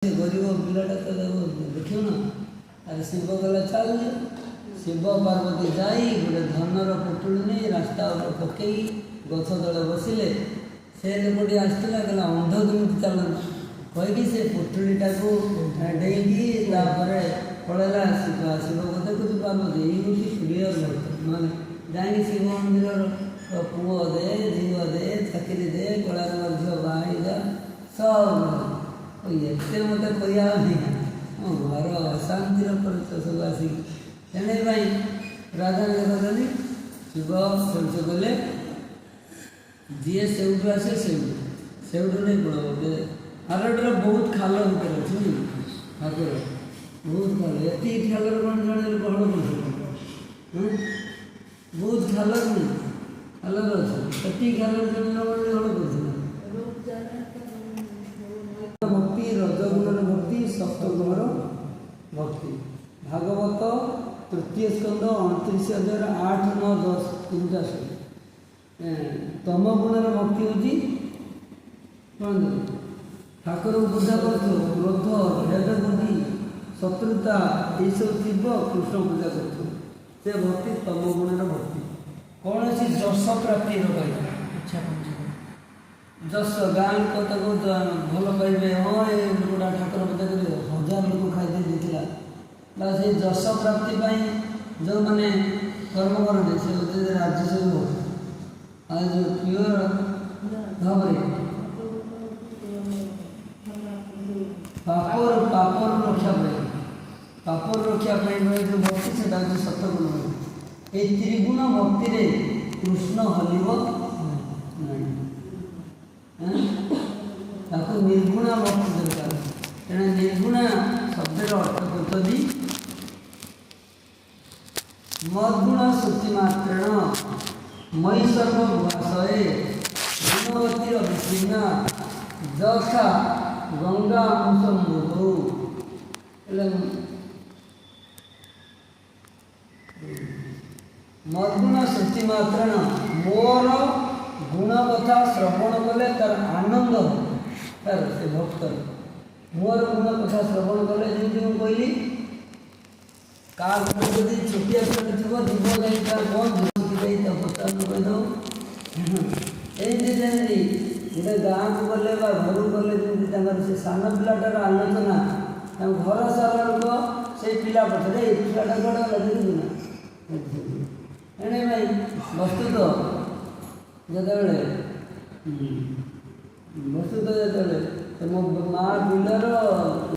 से गरीब पिलाटा तो देखियो ना अरे शिव गला चल शिव पार्वती जाई गोटे धनर पुटुड़ी नहीं रास्ता पकई गछ तले बसिले से लोकटी आसला कहला अंध केमी चलना कहीकि से पुटुड़ीटा को डेईकी पड़ेगा शिव को देखुच पार्वती ये क्लीयर मैंने जाए शिव मंदिर पुओ दे झीव दे चाकरी दे कला झील बाहरी जा सब ये मत कह मो घर अशांतिर परिचय सब आसिक तेणे राजा कहते शिव से कहले जी सेठू आसे सेठू नहीं पड़ो हारटर बहुत खाल होते अच्छी ठाकुर बहुत खाल ये खाल कौन जाने हल कर बहुत खाल नहीं खाल अच्छे खाल हल कर भक्ति रजगुणर भक्ति सप्तगुणर भक्ति भागवत तृतीय स्कंद 29,8, 9, 10 तीनटा तम गुणर भक्ति होची कौन ठाकुर पूजा कर क्रोध भेद बुद्धि शत्रुता ये सब थी कृष्ण पूजा कर से भक्ति तम गुणर भक्ति कौन सी जस प्राप्ति इच्छा जस गाँ लोक ताको भल पाइबे हाँ ये गोटा ठाकुर पूजा कर 1000 लोक खाई देता बा से जस प्राप्ति जो मैंने कर्म करते से होते राज्य से आज जो प्योर भाव पापर रक्षा पापर रक्षा जो भक्ति से सतगुण ये त्रिगुण भक्ति रे कृष्ण हलिब नहीं निर्गुणा भक्ति दरकार तेना निर्गुणा शब्द अर्थ करते मद्गुण श्रुतिमात्रेण मयि सर्वभाषये गुणवती विच्छिन्ना जसा गंगा मुसम्बुधु मद्गुण श्रुतिमात्रेण मोर गुण कथा श्रवण कले तार आनंद तार से भक्त मोर गुण कथा श्रवण कले जमी कहली का जब छोटिया छोटे थी जीव जाई कौन जाई पचार कहीदे गोटे गाँव को गले घर को गले जमी से सान पिलाटार आलोचना घर सारा लोक से पिला पठे ये पिलाटा कौन गला देखु ना एणे भाई वस्तुत जो वस्तुत जो मो माँ बिलर